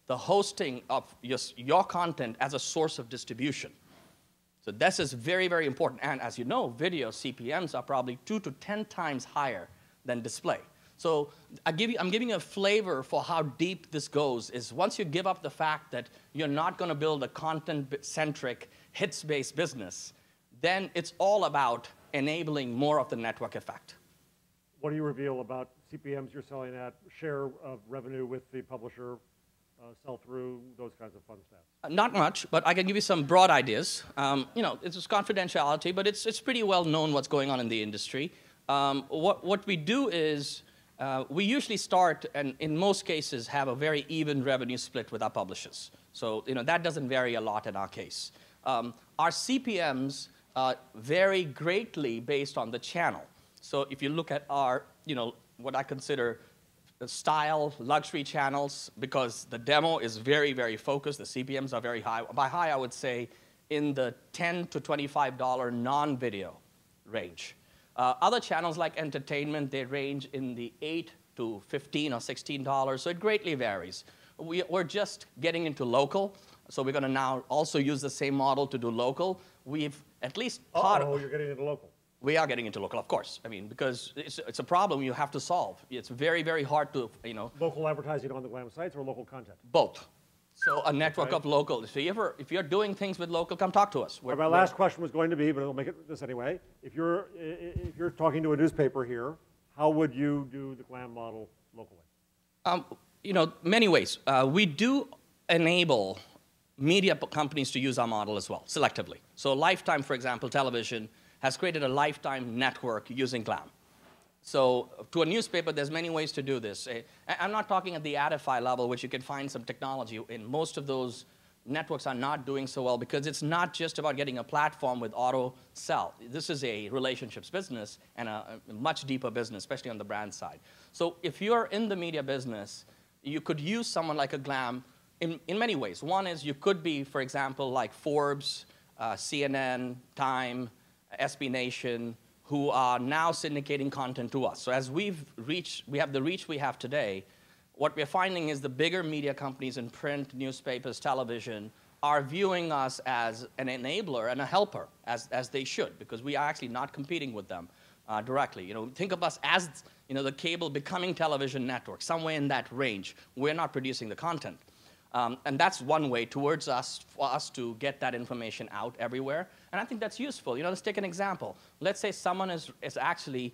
the hosting of your content as a source of distribution. So this is very, very important. And as you know, video CPMs are probably 2 to 10 times higher than display. So I'm giving you a flavor for how deep this goes is once you give up the fact that you're not going to build a content-centric, hits-based business, then it's all about enabling more of the network effect. What do you reveal about CPMs you're selling at, share of revenue with the publisher, sell-through, those kinds of fun stats? Not much, but I can give you some broad ideas. It's just confidentiality, but it's pretty well known what's going on in the industry. What we do is we usually start, and in most cases, have a very even revenue split with our publishers. So that doesn't vary a lot in our case. Our CPMs vary greatly based on the channel. So if you look at our, what I consider style, luxury channels, because the demo is very, very focused, the CPMs are very high. By high, I would say in the $10 to $25 non-video range. Other channels like entertainment, they range in the $8 to $15 or $16, so it greatly varies. We're just getting into local, so we're going to now also use the same model to do local. We've at least you're getting into local. We are getting into local, of course. I mean, because it's a problem you have to solve. It's very, very hard to, Local advertising on the GLAM sites or local content? Both. So a network of local. So if you're doing things with local, come talk to us. My last question was going to be, but I'll make it this anyway. If you're talking to a newspaper here, how would you do the GLAM model locally? Many ways. We do enable media companies to use our model as well, selectively. So Lifetime, for example, television, has created a Lifetime network using GLAM. So to a newspaper, there's many ways to do this. I'm not talking at the Adify level, which you can find some technology. In most of those networks are not doing so well because it's not just about getting a platform with auto sell. This is a relationships business and a much deeper business, especially on the brand side. So if you're in the media business, you could use someone like a GLAM in many ways. One is you could be, for example, like Forbes, CNN, Time, SB Nation, who are now syndicating content to us. So as we have the reach we have today, what we're finding is the bigger media companies in print, newspapers, television, are viewing us as an enabler and a helper, as they should, because we are actually not competing with them directly. Think of us as the cable becoming television network, somewhere in that range. We're not producing the content. And that's one way towards us, for us to get that information out everywhere. And I think that's useful. Let's take an example. Let's say someone is actually,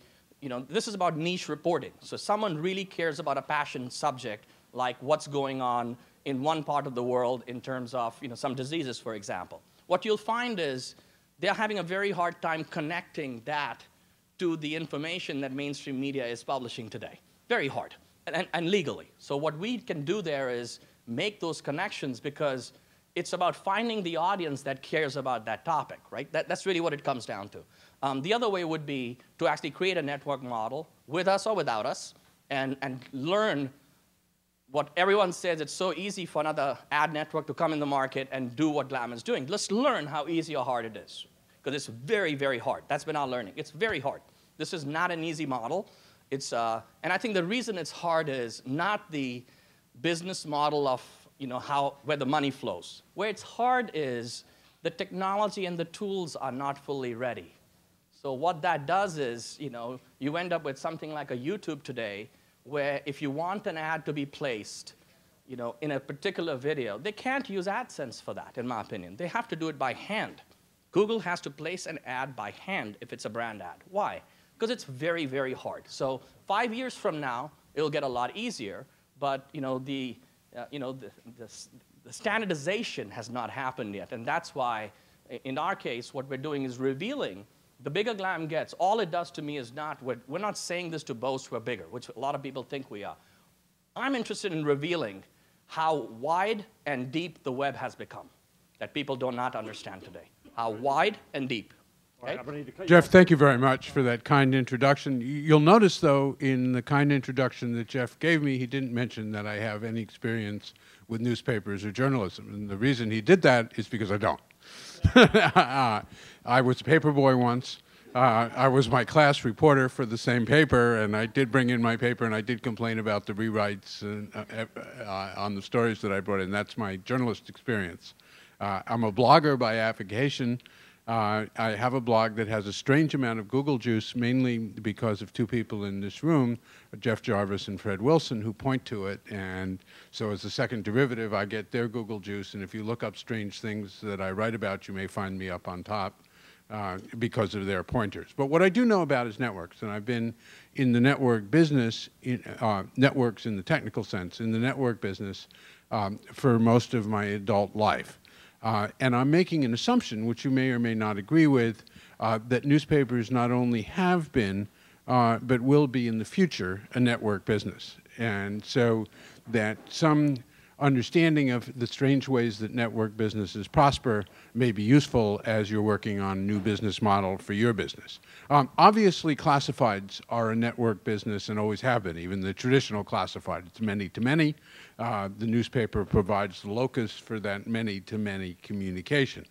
this is about niche reporting. So someone really cares about a passion subject, like what's going on in one part of the world in terms of, some diseases, for example. What you'll find is they're having a very hard time connecting that to the information that mainstream media is publishing today. Very hard, and legally. So what we can do there is make those connections because it's about finding the audience that cares about that topic, right? That's really what it comes down to. The other way would be to actually create a network model with us or without us and learn what everyone says. It's so easy for another ad network to come in the market and do what GLAM is doing. Let's learn how easy or hard it is because it's very, very hard. That's been our learning. It's very hard. This is not an easy model. And I think the reason it's hard is not the business model of where the money flows. Where it's hard is the technology and the tools are not fully ready. So what that does is, you end up with something like a YouTube today, where if you want an ad to be placed, in a particular video, they can't use AdSense for that, in my opinion. They have to do it by hand. Google has to place an ad by hand if it's a brand ad. Why? Because it's very, very hard. So 5 years from now, it'll get a lot easier. but the standardization has not happened yet, and that's why, in our case, what we're doing is revealing. The bigger GLAM gets, all it does to me is we're not saying this to boast we're bigger, which a lot of people think we are. I'm interested in revealing how wide and deep the web has become that people do not understand today. How wide and deep. Okay? Jeff, thank you very much for that kind introduction. You'll notice, though, in the kind introduction that Jeff gave me, he didn't mention that I have any experience with newspapers or journalism. And the reason he did that is because I don't. I was a paper boy once. I was my class reporter for the same paper, and I did bring in my paper, and I did complain about the rewrites on the stories that I brought in. That's my journalist experience. I'm a blogger by avocation. I have a blog that has a strange amount of Google juice, mainly because of two people in this room, Jeff Jarvis and Fred Wilson, who point to it. And so as a second derivative, I get their Google juice. And if you look up strange things that I write about, you may find me up on top because of their pointers. But what I do know about is networks. And I've been in the network business, networks in the technical sense, in the network business for most of my adult life. And I'm making an assumption, which you may or may not agree with, that newspapers not only have been, but will be in the future, a network business. And so that some understanding of the strange ways that network businesses prosper may be useful as you're working on a new business model for your business. Obviously, classifieds are a network business and always have been, even the traditional classified. It's many-to-many. The newspaper provides the locus for that many-to-many communication.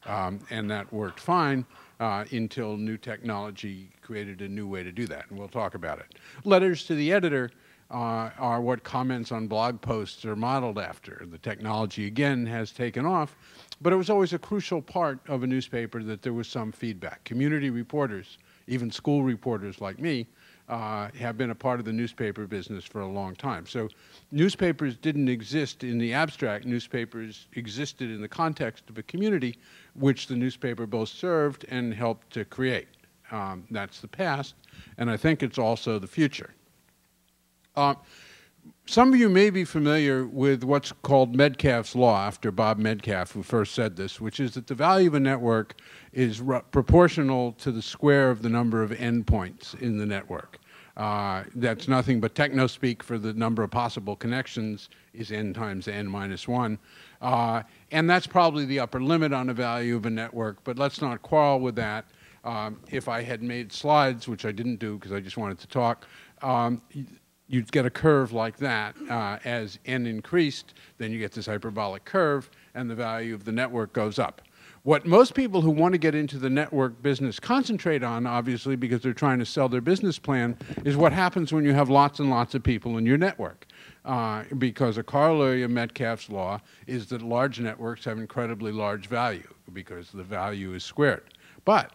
And that worked fine until new technology created a new way to do that, and we'll talk about it. Letters to the editor are what comments on blog posts are modeled after. The technology, again, has taken off, but it was always a crucial part of a newspaper that there was some feedback. Community reporters, even school reporters like me, have been a part of the newspaper business for a long time. So newspapers didn't exist in the abstract. Newspapers existed in the context of a community which the newspaper both served and helped to create. That's the past, and I think it's also the future. Some of you may be familiar with what's called Metcalfe's law, after Bob Metcalfe, who first said this, which is that the value of a network is proportional to the square of the number of endpoints in the network. That's nothing but techno-speak for the number of possible connections is n times n minus 1. And that's probably the upper limit on the value of a network, but let's not quarrel with that. If I had made slides, which I didn't do because I just wanted to talk, you'd get a curve like that. As n increased, then you get this hyperbolic curve, and the value of the network goes up. What most people who want to get into the network business concentrate on, obviously, because they're trying to sell their business plan, is what happens when you have lots and lots of people in your network. Because a corollary of Metcalfe's law is that large networks have incredibly large value, because the value is squared. But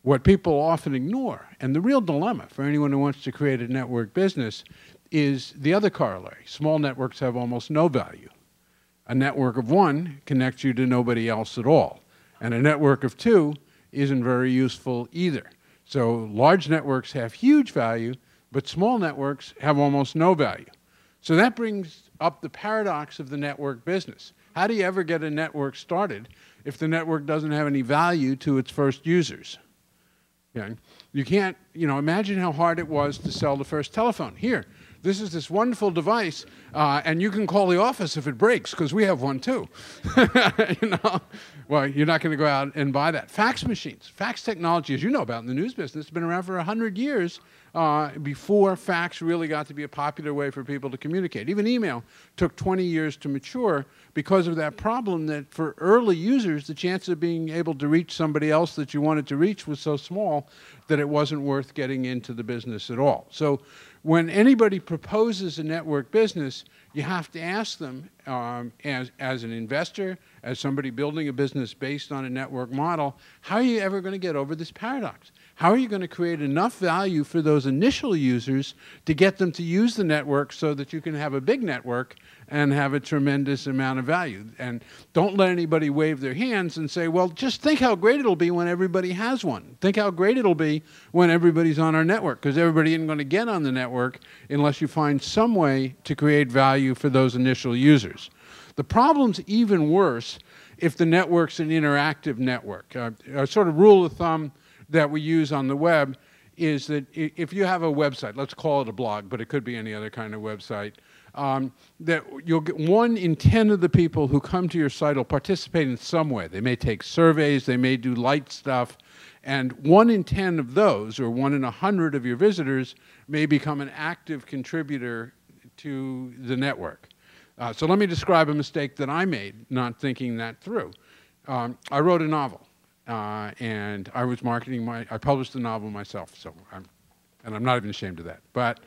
what people often ignore, and the real dilemma for anyone who wants to create a network business, is the other corollary. Small networks have almost no value. A network of one connects you to nobody else at all. And a network of two isn't very useful either. So large networks have huge value, but small networks have almost no value. So that brings up the paradox of the network business. How do you ever get a network started if the network doesn't have any value to its first users? Okay. You can't, imagine how hard it was to sell the first telephone. Here, this is this wonderful device, and you can call the office if it breaks, because we have one too. Well, you're not going to go out and buy that. Fax machines. Fax technology, as you know about in the news business, has been around for 100 years before fax really got to be a popular way for people to communicate. Even email took 20 years to mature because of that problem that for early users, the chance of being able to reach somebody else that you wanted to reach was so small that it wasn't worth getting into the business at all. So when anybody proposes a network business, you have to ask them as an investor, as somebody building a business based on a network model, how are you ever going to get over this paradox? How are you going to create enough value for those initial users to get them to use the network so that you can have a big network and have a tremendous amount of value. And don't let anybody wave their hands and say, well, just think how great it'll be when everybody has one. Think how great it'll be when everybody's on our network, because everybody isn't going to get on the network unless you find some way to create value for those initial users. The problem's even worse if the network's an interactive network. A sort of rule of thumb that we use on the web is that if you have a website, let's call it a blog, but it could be any other kind of website, that you'll get 1 in 10 of the people who come to your site will participate in some way. They may take surveys, they may do light stuff, and 1 in 10 of those, or 1 in 100 of your visitors, may become an active contributor to the network. So let me describe a mistake that I made, not thinking that through. I wrote a novel, and I was marketing I published the novel myself, so and I'm not even ashamed of that. But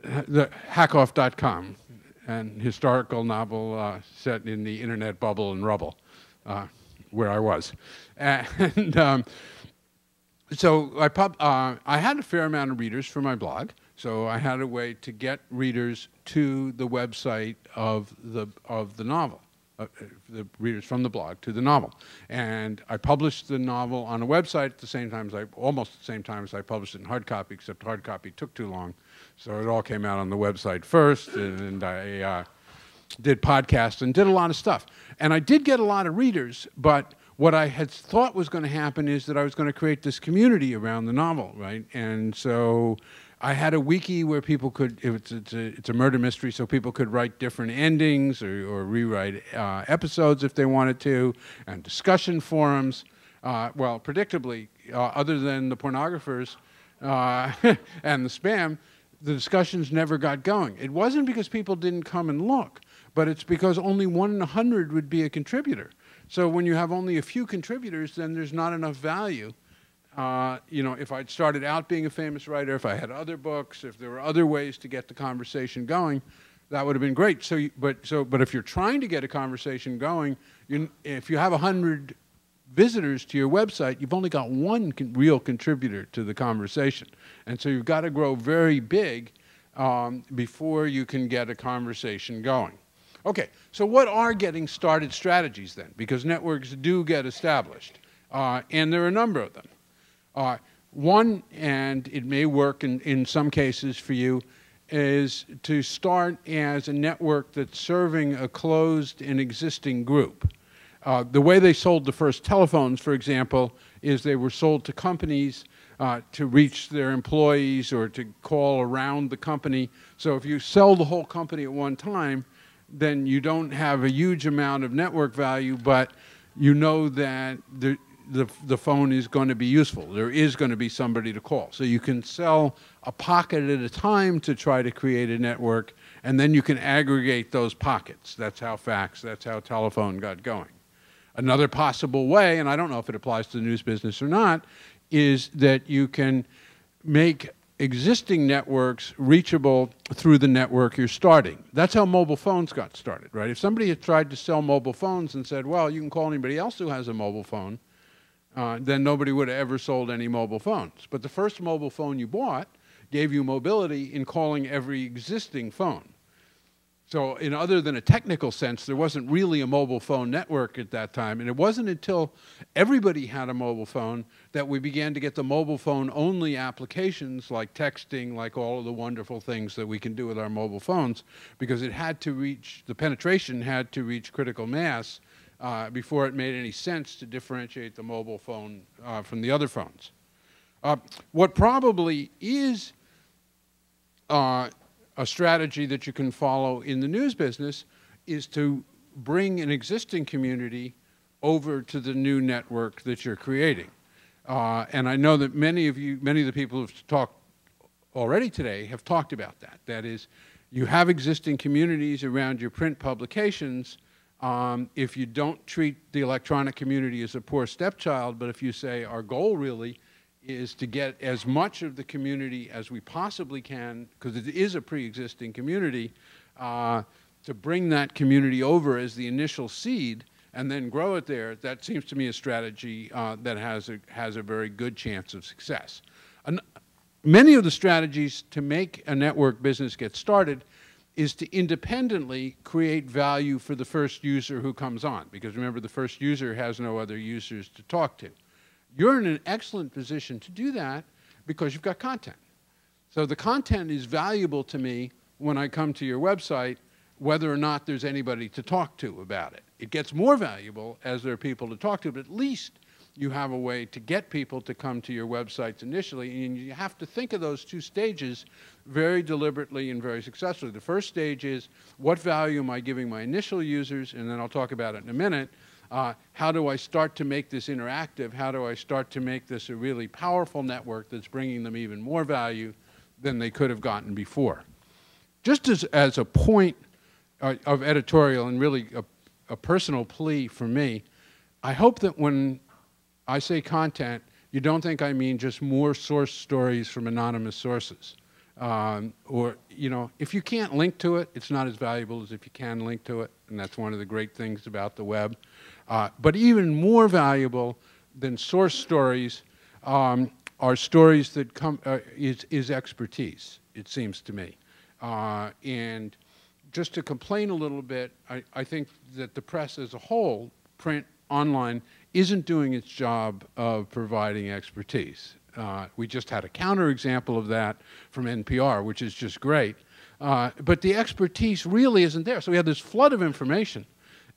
the hackoff.com, an historical novel set in the internet bubble and rubble, where I was. And so I had a fair amount of readers for my blog, so I had a way to get readers to the website of the novel, the readers from the blog to the novel. And I published the novel on a website at the same time as almost the same time as I published it in hard copy, except hard copy took too long. So it all came out on the website first, and I did podcasts and did a lot of stuff. And I did get a lot of readers, but what I had thought was going to happen is that I was going to create this community around the novel, right? And so I had a wiki where people could, it's a murder mystery, so people could write different endings or rewrite episodes if they wanted to, and discussion forums. Well, predictably, other than the pornographers and the spam, the discussions never got going. It wasn't because people didn't come and look, but it's because only 1 in 100 would be a contributor. So when you have only a few contributors, then there's not enough value. You know, if I'd started out being a famous writer, if I had other books, if there were other ways to get the conversation going, that would have been great. But if you're trying to get a conversation going, if you have 100 visitors to your website, you've only got 1 real contributor to the conversation. And so you've got to grow very big before you can get a conversation going. Okay, so what are getting started strategies then? Because networks do get established, and there are a number of them. One, and it may work in some cases for you, is to start as a network that's serving a closed and existing group. The way they sold the first telephones, for example, is they were sold to companies to reach their employees or to call around the company. So if you sell the whole company at one time, then you don't have a huge amount of network value, but you know that the phone is going to be useful. There is going to be somebody to call. So you can sell a pocket at a time to try to create a network, and then you can aggregate those pockets. That's how fax, that's how telephone got going. Another possible way, and I don't know if it applies to the news business or not, is that you can make existing networks reachable through the network you're starting. That's how mobile phones got started, right? If somebody had tried to sell mobile phones and said, well, you can call anybody else who has a mobile phone, then nobody would have ever sold any mobile phones. But the first mobile phone you bought gave you mobility in calling every existing phone. So in other than a technical sense, there wasn't really a mobile phone network at that time. And it wasn't until everybody had a mobile phone that we began to get the mobile phone only applications like texting, like all of the wonderful things that we can do with our mobile phones, because it had to reach, the penetration had to reach critical mass before it made any sense to differentiate the mobile phone from the other phones. What probably is a strategy that you can follow in the news business is to bring an existing community over to the new network that you're creating. And I know that many of the people who've talked already today have talked about that. That is, you have existing communities around your print publications. If you don't treat the electronic community as a poor stepchild, but if you say our goal really is to get as much of the community as we possibly can, because it is a pre-existing community, to bring that community over as the initial seed and then grow it there, that seems to me a strategy that has a very good chance of success. Many of the strategies to make a network business get started is to independently create value for the first user who comes on. Because remember, the first user has no other users to talk to. You're in an excellent position to do that because you've got content. So the content is valuable to me when I come to your website, whether or not there's anybody to talk to about it. It gets more valuable as there are people to talk to, but at least you have a way to get people to come to your websites initially, and you have to think of those two stages very deliberately and very successfully. The first stage is, what value am I giving my initial users, and then I'll talk about it in a minute. How do I start to make this interactive? How do I start to make this a really powerful network that's bringing them even more value than they could have gotten before? Just as a point of editorial and really a personal plea for me, I hope that when I say content, you don't think I mean just more source stories from anonymous sources. Or, you know, if you can't link to it, it's not as valuable as if you can link to it, and that's one of the great things about the web. But even more valuable than source stories are stories that come, is expertise, it seems to me. And just to complain a little bit, I think that the press as a whole, print, online, isn't doing its job of providing expertise. We just had a counterexample of that from NPR, which is just great. But the expertise really isn't there. So we have this flood of information,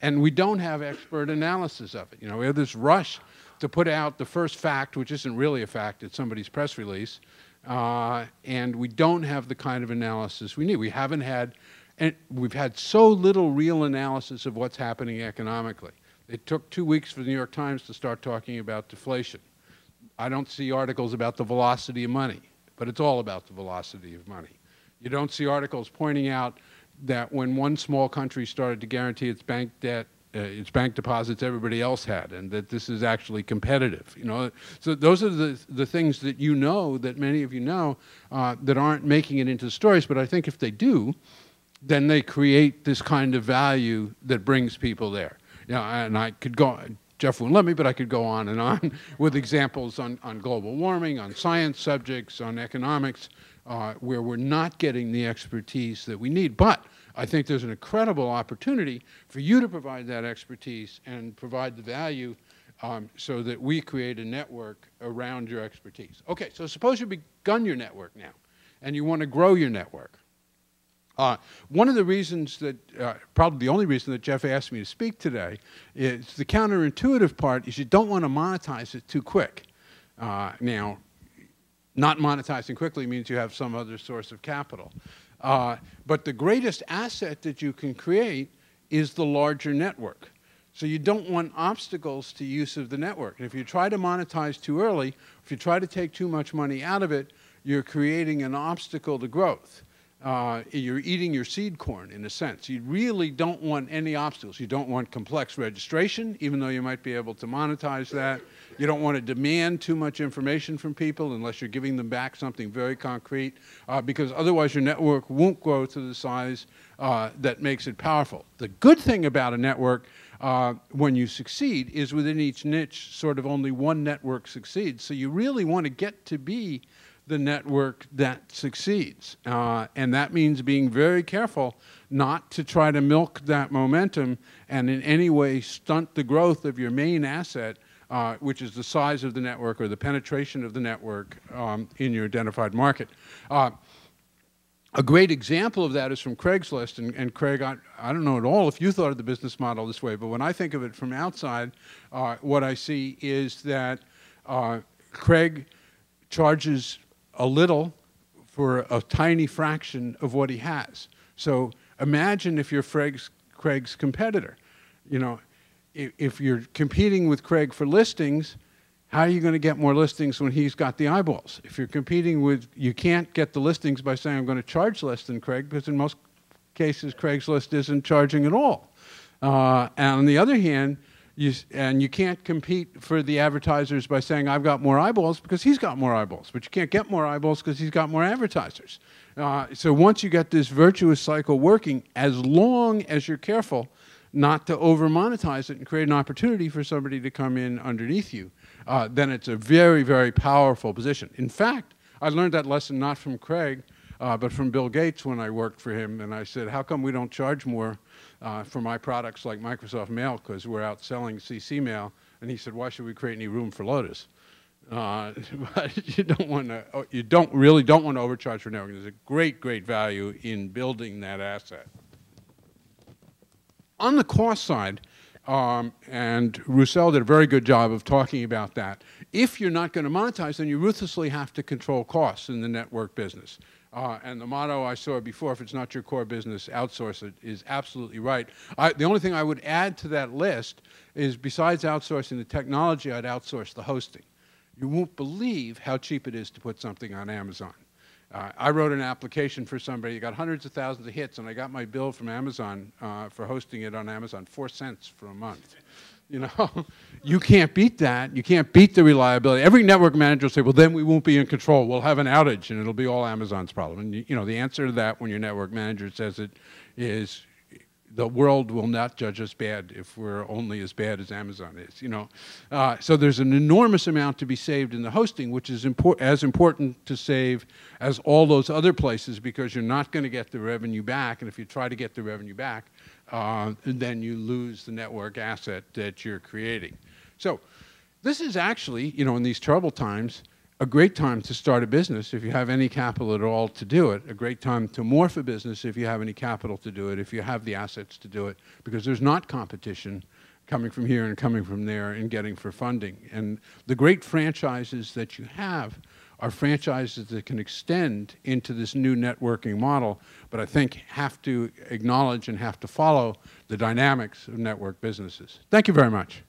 and we don't have expert analysis of it. You know, we have this rush to put out the first fact, which isn't really a fact, it's somebody's press release, and we don't have the kind of analysis we need. We haven't had, and we've had so little real analysis of what's happening economically. It took 2 weeks for the New York Times to start talking about deflation. I don't see articles about the velocity of money, but it's all about the velocity of money. You don't see articles pointing out that when one small country started to guarantee its bank debt, its bank deposits everybody else had, and that this is actually competitive. You know, so those are the things that you know, that many of you know, that aren't making it into stories. But I think if they do, then they create this kind of value that brings people there. You know, and I could go, Jeff won't let me, but I could go on and on with examples on global warming, on science subjects, on economics, where we're not getting the expertise that we need. But I think there's an incredible opportunity for you to provide that expertise and provide the value so that we create a network around your expertise. Okay, so suppose you've begun your network now, and you want to grow your network. One of the reasons that, probably the only reason that Jeff asked me to speak today, is the counterintuitive part is you don't want to monetize it too quick. Now, not monetizing quickly means you have some other source of capital. But the greatest asset that you can create is the larger network. So you don't want obstacles to use of the network. And if you try to monetize too early, if you try to take too much money out of it, you're creating an obstacle to growth. You're eating your seed corn, in a sense. You really don't want any obstacles. You don't want complex registration, even though you might be able to monetize that. You don't want to demand too much information from people unless you're giving them back something very concrete, because otherwise your network won't grow to the size that makes it powerful. The good thing about a network, when you succeed, is within each niche, sort of only one network succeeds. So you really want to get to be the network that succeeds. And that means being very careful not to try to milk that momentum and in any way stunt the growth of your main asset, which is the size of the network or the penetration of the network in your identified market. A great example of that is from Craigslist. And Craig, I don't know at all if you thought of the business model this way, but when I think of it from outside, what I see is that Craig charges a little for a tiny fraction of what he has. So imagine if you're Craig's competitor. You know, if you're competing with Craig for listings, how are you going to get more listings when he's got the eyeballs? If you're competing with, you can't get the listings by saying I'm going to charge less than Craig, because in most cases Craigslist isn't charging at all. And on the other hand, you can't compete for the advertisers by saying I've got more eyeballs, because he's got more eyeballs. But you can't get more eyeballs because he's got more advertisers. So once you get this virtuous cycle working, as long as you're careful not to over-monetize it and create an opportunity for somebody to come in underneath you, then it's a very, very powerful position. In fact, I learned that lesson not from Craig, but from Bill Gates when I worked for him, and I said, how come we don't charge more for my products like Microsoft Mail, because we're out selling CC Mail? And he said, why should we create any room for Lotus? But you really don't want to overcharge for networking. There's a great, great value in building that asset. On the cost side, and Roussel did a very good job of talking about that. If you're not going to monetize, then you ruthlessly have to control costs in the network business. And the motto I saw before, if it's not your core business, outsource it, is absolutely right. The only thing I would add to that list is, besides outsourcing the technology, I'd outsource the hosting. You won't believe how cheap it is to put something on Amazon. I wrote an application for somebody, got hundreds of thousands of hits, and I got my bill from Amazon for hosting it on Amazon, 4 cents for a month. You know, you can't beat that. You can't beat the reliability. Every network manager will say, well, then we won't be in control. We'll have an outage, and it'll be all Amazon's problem. And, you know, the answer to that when your network manager says it is, the world will not judge us bad if we're only as bad as Amazon is, you know. So there's an enormous amount to be saved in the hosting, which is as important to save as all those other places, because you're not going to get the revenue back. And if you try to get the revenue back, then you lose the network asset that you're creating. So this is actually, you know, in these troubled times, a great time to start a business if you have any capital at all to do it, a great time to morph a business if you have any capital to do it, if you have the assets to do it, because there's not competition coming from here and coming from there and getting for funding. And the great franchises that you have are franchises that can extend into this new networking model, but I think have to acknowledge and have to follow the dynamics of network businesses. Thank you very much.